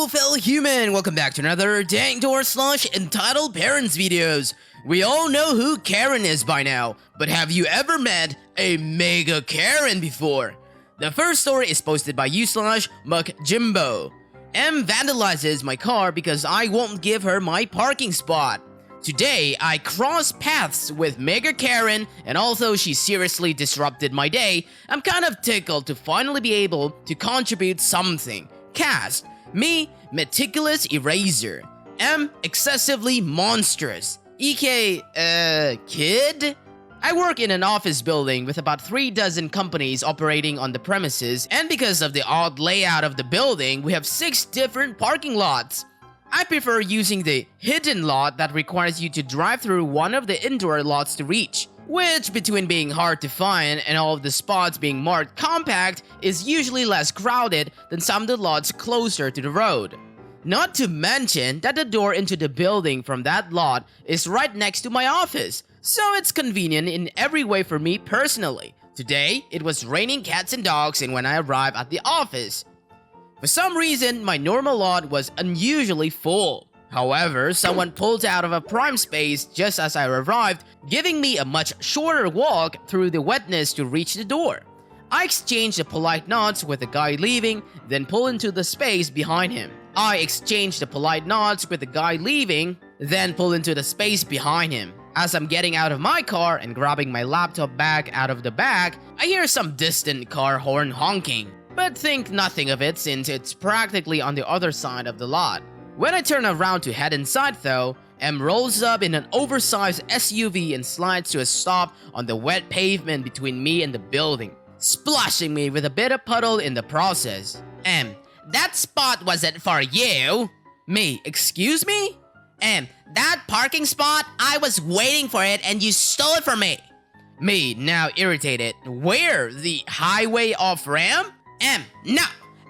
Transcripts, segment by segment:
Hello fellow human, welcome back to another Dank Doggo / Entitled Parents videos. We all know who Karen is by now, but have you ever met a Mega Karen before? The first story is posted by u/MuckJimbo. M vandalizes my car because I won't give her my parking spot. Today, I cross paths with Mega Karen, and although she seriously disrupted my day, I'm kind of tickled to finally be able to contribute something. Cast: me, meticulous eraser. M, excessively monstrous. EK, kid? I work in an office building with about 36 companies operating on the premises, and because of the odd layout of the building, we have 6 different parking lots. I prefer using the hidden lot that requires you to drive through one of the indoor lots to reach, which, between being hard to find and all of the spots being marked compact, is usually less crowded than some of the lots closer to the road. Not to mention that the door into the building from that lot is right next to my office, so it's convenient in every way for me personally. Today, it was raining cats and dogs and when I arrived at the office, for some reason, my normal lot was unusually full. However, someone pulled out of a prime space just as I arrived, giving me a much shorter walk through the wetness to reach the door. I exchanged a polite nods with the guy leaving, then pull into the space behind him. I exchanged the polite nods with the guy leaving, then pull into the space behind him. As I'm getting out of my car and grabbing my laptop bag out of the bag, I hear some distant car horn honking, but think nothing of it since it's practically on the other side of the lot. When I turn around to head inside though, M rolls up in an oversized SUV and slides to a stop on the wet pavement between me and the building, splashing me with a bit of puddle in the process. M, that spot wasn't for you. Me, excuse me? M, that parking spot, I was waiting for it and you stole it from me. Me, now irritated. Where? The highway off-ramp? M, no.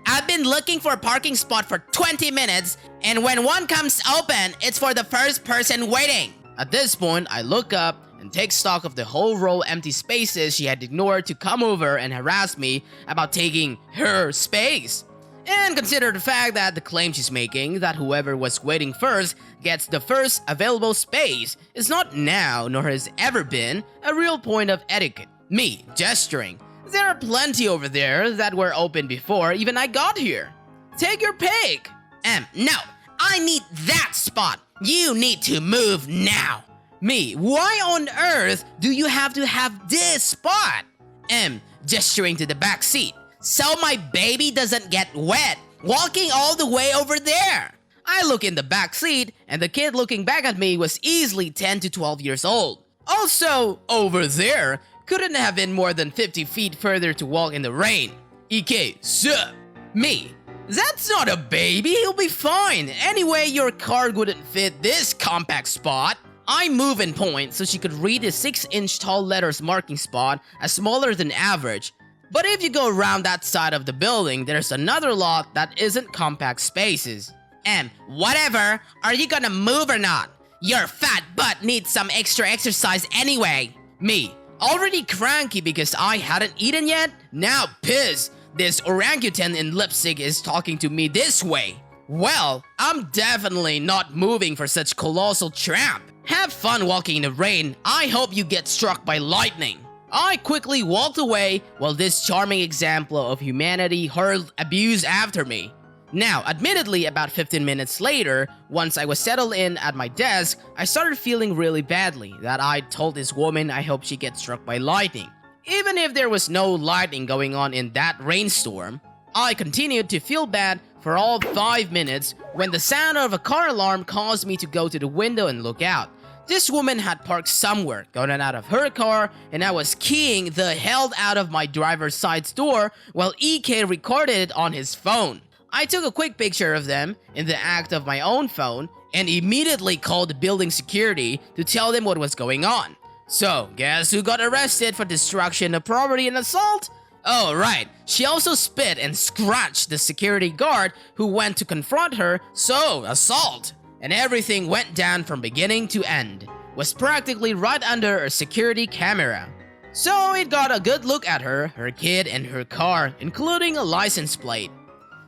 I've been looking for a parking spot for 20 minutes, and when one comes open, it's for the first person waiting. At this point, I look up and take stock of the whole row of empty spaces she had ignored to come over and harass me about taking her space. And consider the fact that the claim she's making, that whoever was waiting first gets the first available space, is not now, nor has ever been, a real point of etiquette. Me, gesturing. There are plenty over there that were open before even I got here. Take your pick. M, no, I need that spot. You need to move now. Me, why on earth do you have to have this spot? M, gesturing to the back seat. So my baby doesn't get wet, walking all the way over there. I look in the back seat, and the kid looking back at me was easily 10 to 12 years old. Also, over there couldn't have been more than 50 feet further to walk in the rain. EK, sup? Me, that's not a baby, he'll be fine. Anyway, your car wouldn't fit this compact spot. I move and point so she could read the 6-inch tall letters marking spot as smaller than average. But if you go around that side of the building, there's another lot that isn't compact spaces. M, whatever, are you gonna move or not? Your fat butt needs some extra exercise anyway. Me, already cranky because I hadn't eaten yet? Now pissed. This orangutan in lipstick is talking to me this way. Well, I'm definitely not moving for such colossal tramp. Have fun walking in the rain. I hope you get struck by lightning. I quickly walked away while this charming example of humanity hurled abuse after me. Now, admittedly, about 15 minutes later, once I was settled in at my desk, I started feeling really badly that I told this woman I hope she gets struck by lightning. Even if there was no lightning going on in that rainstorm, I continued to feel bad for all 5 minutes when the sound of a car alarm caused me to go to the window and look out. This woman had parked somewhere, gotten out of her car, and I was keying the hell out of my driver's side door while EK recorded it on his phone. I took a quick picture of them in the act of my own phone and immediately called the building security to tell them what was going on. So, guess who got arrested for destruction of property and assault? Oh right, she also spit and scratched the security guard who went to confront her, so assault. And everything went down from beginning to end. Was practically right under a security camera. So it got a good look at her, her kid, and her car, including a license plate.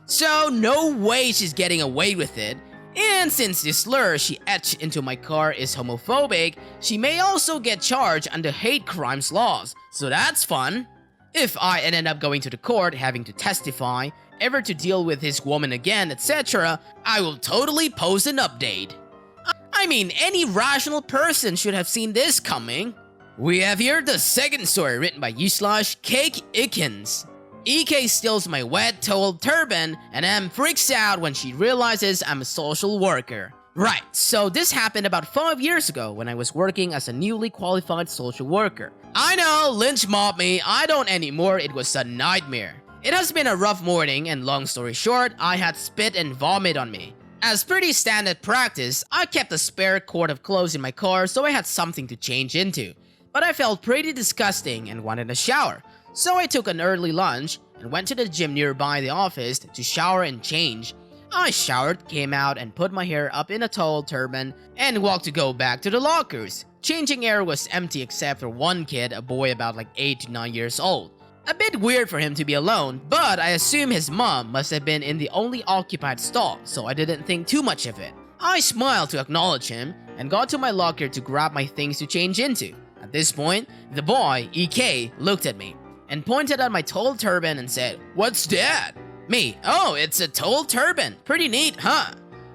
So no way she's getting away with it. And since the slur she etched into my car is homophobic, she may also get charged under hate crimes laws, so that's fun. If I ended up going to the court having to testify, ever to deal with this woman again, etc., I will totally post an update. I mean, any rational person should have seen this coming. We have here the second story written by u/Cake Ikens. EK steals my wet towel turban and M freaks out when she realizes I'm a social worker. Right, so this happened about 5 years ago when I was working as a newly qualified social worker. I know, lynch mob me, I don't anymore, it was a nightmare. It has been a rough morning and long story short, I had spit and vomit on me. As pretty standard practice, I kept a spare quart of clothes in my car so I had something to change into. But I felt pretty disgusting and wanted a shower. So I took an early lunch and went to the gym nearby the office to shower and change. I showered, came out and put my hair up in a towel turban and walked to go back to the lockers. Changing area was empty except for one kid, a boy about like 8 to 9 years old. A bit weird for him to be alone, but I assume his mom must have been in the only occupied stall, so I didn't think too much of it. I smiled to acknowledge him and got to my locker to grab my things to change into. At this point, the boy, EK, looked at me and pointed at my towel turban and said, "What's that?" Me, "Oh, it's a towel turban. Pretty neat, huh?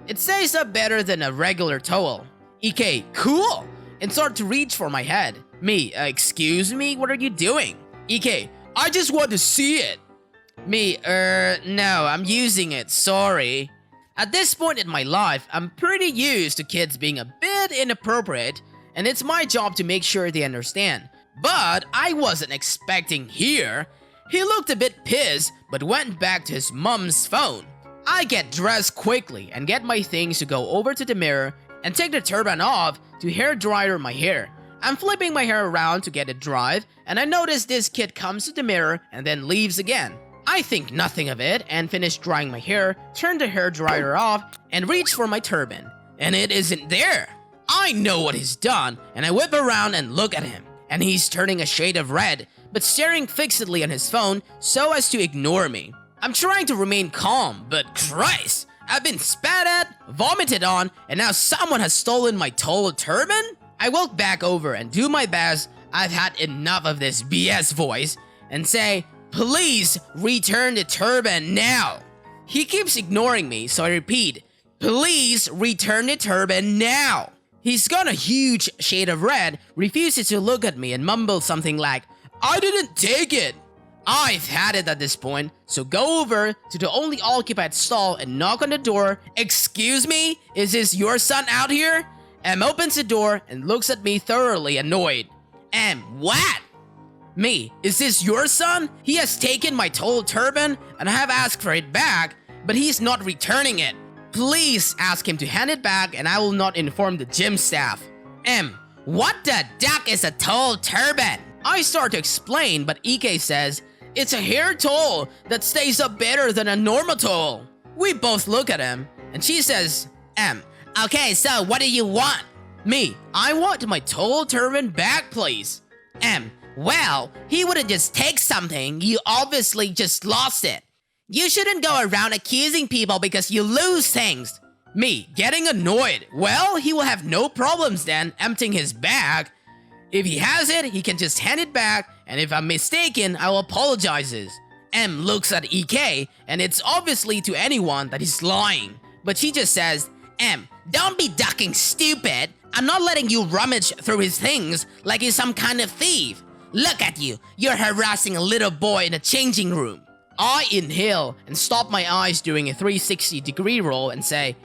It stays up better than a regular towel." EK, "Cool," and started to reach for my head. Me, "Excuse me, what are you doing?" EK, "I just want to see it." Me, no, I'm using it, sorry. At this point in my life, I'm pretty used to kids being a bit inappropriate, and it's my job to make sure they understand. But I wasn't expecting here. He looked a bit pissed, but went back to his mom's phone. I get dressed quickly and get my things to go over to the mirror and take the turban off to hair dryer my hair. I'm flipping my hair around to get it dried, and I notice this kid comes to the mirror and then leaves again. I think nothing of it and finish drying my hair, turn the hair dryer off, and reach for my turban. And it isn't there. I know what he's done, and I whip around and look at him. And he's turning a shade of red, but staring fixedly on his phone so as to ignore me. I'm trying to remain calm, but Christ, I've been spat at, vomited on, and now someone has stolen my towel turban? I walk back over and do my best, I've had enough of this BS voice, and say, "Please return the turban now." He keeps ignoring me, so I repeat, "Please return the turban now." He's got a huge shade of red, refuses to look at me and mumbles something like, "I didn't take it." I've had it at this point, so go over to the only occupied stall and knock on the door. "Excuse me, is this your son out here?" M opens the door and looks at me thoroughly annoyed. M, what? Me, "Is this your son? He has taken my towel turban and I have asked for it back, but he's not returning it. Please ask him to hand it back and I will not inform the gym staff." M, "What the duck is a towel turban?" I start to explain, but EK says, "It's a hair towel that stays up better than a normal towel." We both look at him and she says, M, "Okay, so what do you want?" Me, "I want my towel turban back, please." M, "Well, he wouldn't just take something, you obviously just lost it. You shouldn't go around accusing people because you lose things." Me, getting annoyed, "Well, he will have no problems then emptying his bag. If he has it, he can just hand it back, and if I'm mistaken, I will apologize." M looks at EK, and it's obviously to anyone that he's lying. But she just says, "M, don't be ducking, stupid. I'm not letting you rummage through his things like he's some kind of thief. Look at you, you're harassing a little boy in a changing room." I inhale and stop my eyes doing a 360-degree roll and say,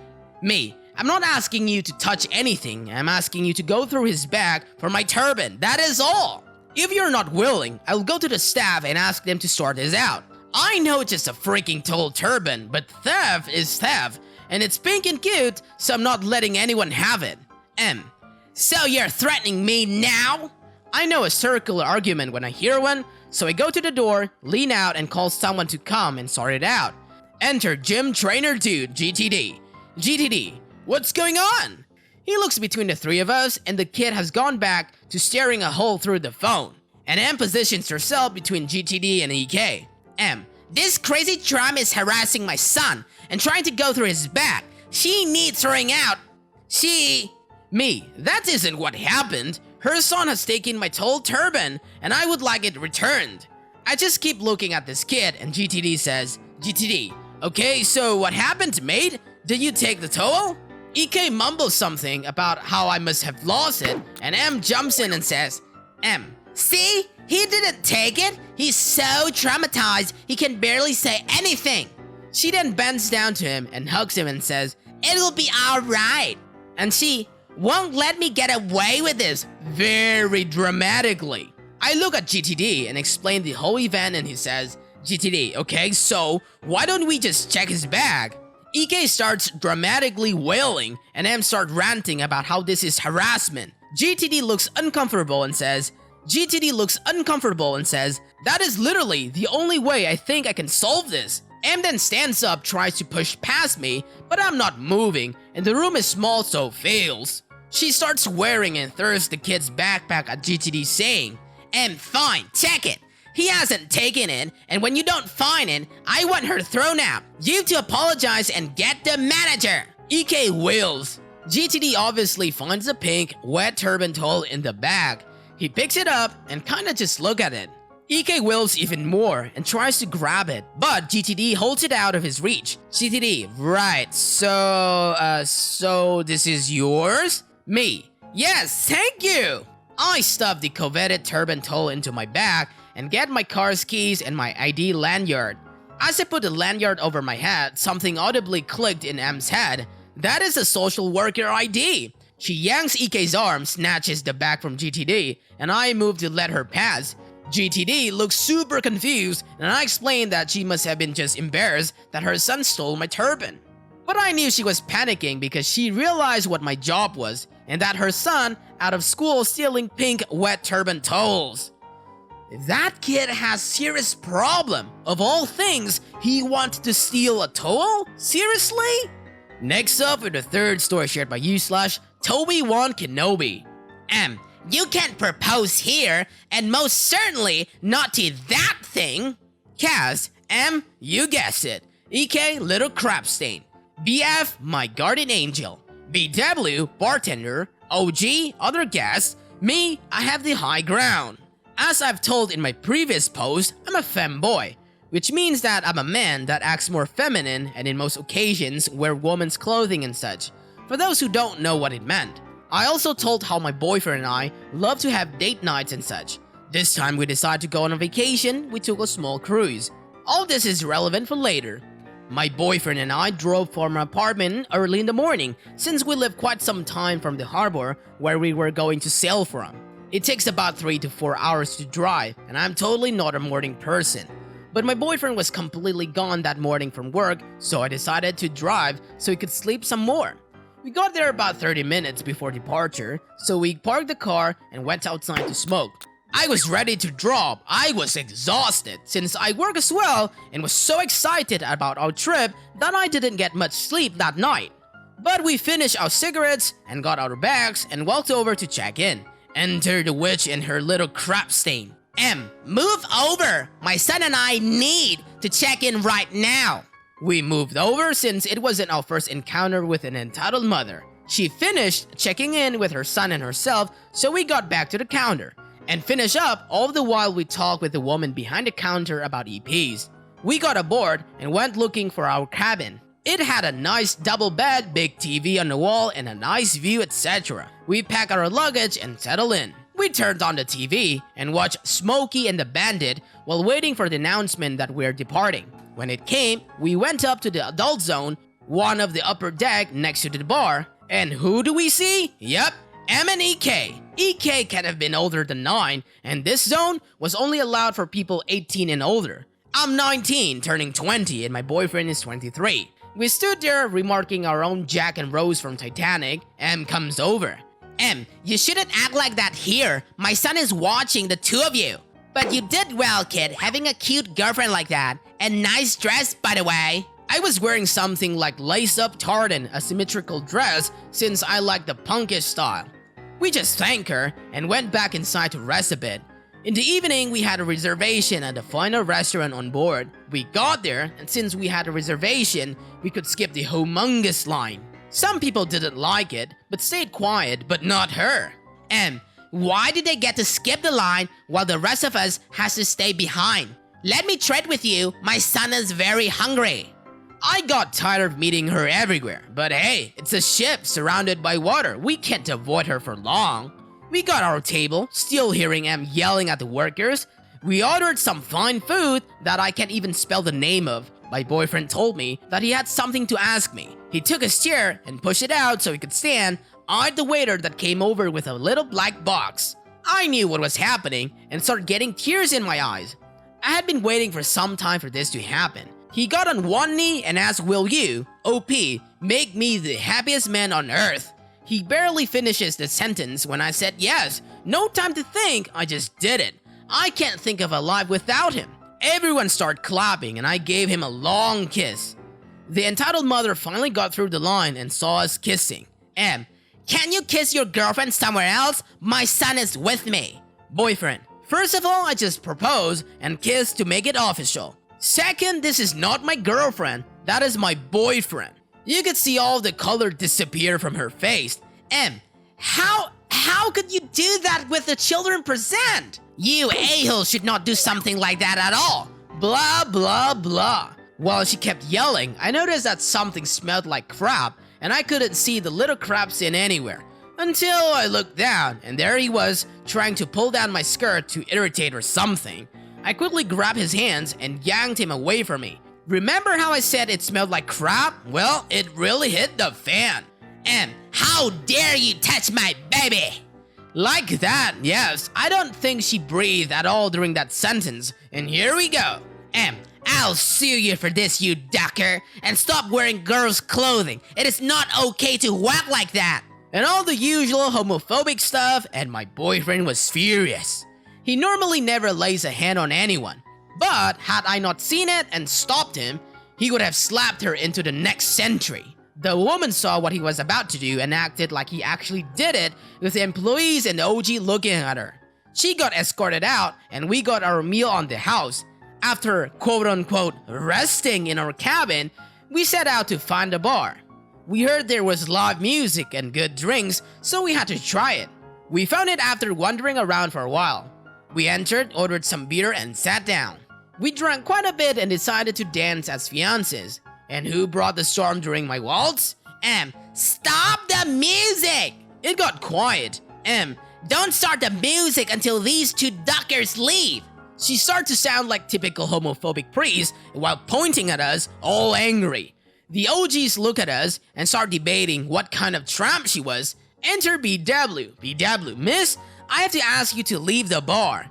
"Me, I'm not asking you to touch anything, I'm asking you to go through his bag for my turban, that is all. If you're not willing, I'll go to the staff and ask them to sort this out. I know it's just a freaking towel turban, but theft is theft, and it's pink and cute, so I'm not letting anyone have it." M, "So you're threatening me now?" I know a circular argument when I hear one, so I go to the door, lean out, and call someone to come and sort it out. Enter Gym Trainer Dude, GTD. GTD, "What's going on?" He looks between the three of us, and the kid has gone back to staring a hole through the phone. And M positions herself between GTD and EK. M, This crazy tramp is harassing my son and trying to go through his back. She needs throwing out. Me, that isn't what happened. Her son has taken my toll turban and I would like it returned. I just keep looking at this kid and GTD says, GTD, okay, so what happened, mate? Did you take the towel? EK mumbles something about how I must have lost it, and M jumps in and says, see? He didn't take it. He's so traumatized, he can barely say anything. She then bends down to him and hugs him and says, it'll be alright. And she won't let me get away with this, very dramatically. I look at GTD and explain the whole event and he says, GTD, okay, so why don't we just check his bag? EK starts dramatically wailing and M starts ranting about how this is harassment. GTD looks uncomfortable and says, that is literally the only way I think I can solve this. M then stands up, tries to push past me, but I'm not moving and the room is small so fails. She starts swearing and throws the kid's backpack at GTD saying, fine, check it. He hasn't taken it, and when you don't find it, I want her thrown out. You have to apologize and get the manager. EK wails. GTD obviously finds a pink, wet turban towel in the bag. He picks it up and kinda just look at it. EK wails even more and tries to grab it, but GTD holds it out of his reach. GTD, right, so this is yours? Me, yes, thank you. I stuff the coveted turban towel into my bag and get my car's keys and my ID lanyard. As I put the lanyard over my head, something audibly clicked in M's head. That is a social worker ID. She yanks EK's arm, snatches the bag from GTD, and I move to let her pass. GTD looks super confused, and I explain that she must have been just embarrassed that her son stole my turban. But I knew she was panicking because she realized what my job was, and that her son out of school stealing pink wet turban towels. That kid has serious problem. Of all things, he wanted to steal a towel? Seriously? Next up is the third story shared by u/Toby1 Kenobi. You can't propose here, and most certainly not to that thing. Kaz, you guessed it. EK, little crap stain. BF, my guardian angel. BW, bartender. OG, other guests. Me, I have the high ground. As I've told in my previous post, I'm a femboy, which means that I'm a man that acts more feminine and in most occasions wear women's clothing and such, for those who don't know what it meant. I also told how my boyfriend and I love to have date nights and such. This time we decided to go on a vacation. We took a small cruise. All this is relevant for later. My boyfriend and I drove from our apartment early in the morning since we live quite some time from the harbor where we were going to sail from. It takes about 3 to 4 hours to drive and I'm totally not a morning person. But my boyfriend was completely gone that morning from work, so I decided to drive so he could sleep some more. We got there about 30 minutes before departure, so we parked the car and went outside to smoke. I was ready to drop. I was exhausted since I work as well and was so excited about our trip that I didn't get much sleep that night. But we finished our cigarettes and got our bags and walked over to check in. Enter the witch and her little crap stain. Move over! My son and I need to check in right now. We moved over since it wasn't our first encounter with an entitled mother. She finished checking in with her son and herself, so we got back to the counter and finished up all the while we talked with the woman behind the counter about EPs. We got aboard and went looking for our cabin. It had a nice double bed, big TV on the wall, and a nice view, etc. We packed our luggage and settled in. We turned on the TV and watched Smokey and the Bandit while waiting for the announcement that we're departing. When it came, we went up to the adult zone, one of the upper deck next to the bar, and who do we see? Yep, M and EK. EK can have been older than 9, and this zone was only allowed for people 18 and older. I'm 19, turning 20, and my boyfriend is 23. We stood there remarking our own Jack and Rose from Titanic. M comes over. You shouldn't act like that here. My son is watching the two of you. But you did well, kid, having a cute girlfriend like that. And nice dress, by the way. I was wearing something like lace-up tartan, a symmetrical dress, since I like the punkish style. We just thanked her and went back inside to rest a bit. In the evening, we had a reservation at the final restaurant on board. We got there, and since we had a reservation, we could skip the humongous line. Some people didn't like it, but stayed quiet, but not her. Why did they get to skip the line while the rest of us has to stay behind? Let me trade with you, my son is very hungry. I got tired of meeting her everywhere, but hey, it's a ship surrounded by water. We can't avoid her for long. We got our table, still hearing Em yelling at the workers. We ordered some fine food that I can't even spell the name of. My boyfriend told me that he had something to ask me. He took his chair and pushed it out so he could stand, eyed the waiter that came over with a little black box. I knew what was happening and started getting tears in my eyes. I had been waiting for some time for this to happen. He got on one knee and asked, "Will you, OP, make me the happiest man on earth?" He barely finishes the sentence when I said yes. No time to think, I just did it. I can't think of a life without him. Everyone started clapping and I gave him a long kiss. The entitled mother finally got through the line and saw us kissing. Can you kiss your girlfriend somewhere else? My son is with me. Boyfriend, first of all, I just proposed and kissed to make it official. Second, this is not my girlfriend. That is my boyfriend. You could see all the color disappear from her face. How could you do that with the children present? You a-hole should not do something like that at all. Blah, blah, blah. While she kept yelling, I noticed that something smelled like crap, and I couldn't see the little crabs in anywhere. Until I looked down, and there he was, trying to pull down my skirt to irritate or something. I quickly grabbed his hands and yanked him away from me. Remember how I said it smelled like crap? Well, it really hit the fan. How dare you touch my baby? Like that, yes. I don't think she breathed at all during that sentence. And here we go. I'll sue you for this, you ducker. And stop wearing girls' clothing. It is not okay to walk like that. And all the usual homophobic stuff, and my boyfriend was furious. He normally never lays a hand on anyone. But had I not seen it and stopped him, he would have slapped her into the next century. The woman saw what he was about to do and acted like he actually did it, with the employees and the OG looking at her. She got escorted out and we got our meal on the house. After quote-unquote resting in our cabin, we set out to find a bar. We heard there was live music and good drinks, so we had to try it. We found it after wandering around for a while. We entered, ordered some beer and sat down. We drank quite a bit and decided to dance as fiancés. And who brought the storm during my waltz? Stop the music! It got quiet. Don't start the music until these two duckers leave. She started to sound like typical homophobic priest while pointing at us, all angry. The OGs look at us and start debating what kind of tramp she was. Enter BW. BW, miss, I have to ask you to leave the bar.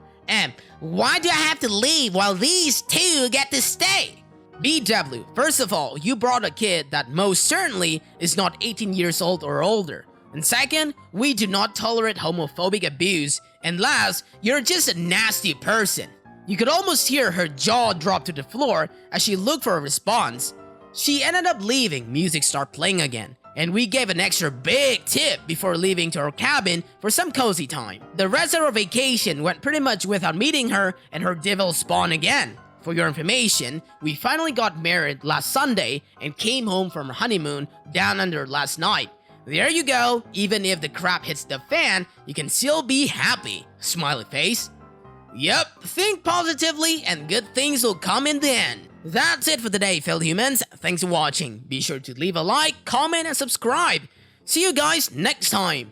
Why do I have to leave while these two get to stay? BW, first of all, you brought a kid that most certainly is not 18 years old or older. And second, we do not tolerate homophobic abuse. And last, you're just a nasty person. You could almost hear her jaw drop to the floor as she looked for a response. She ended up leaving, music started playing again. And we gave an extra big tip before leaving to our cabin for some cozy time. The rest of our vacation went pretty much without meeting her and her devil spawn again. For your information, we finally got married last Sunday and came home from our honeymoon down under last night. There you go, even if the crap hits the fan, you can still be happy. Smiley face. Yep, think positively and good things will come in the end. That's it for today, fellow humans. Thanks for watching. Be sure to leave a like, comment, and subscribe. See you guys next time.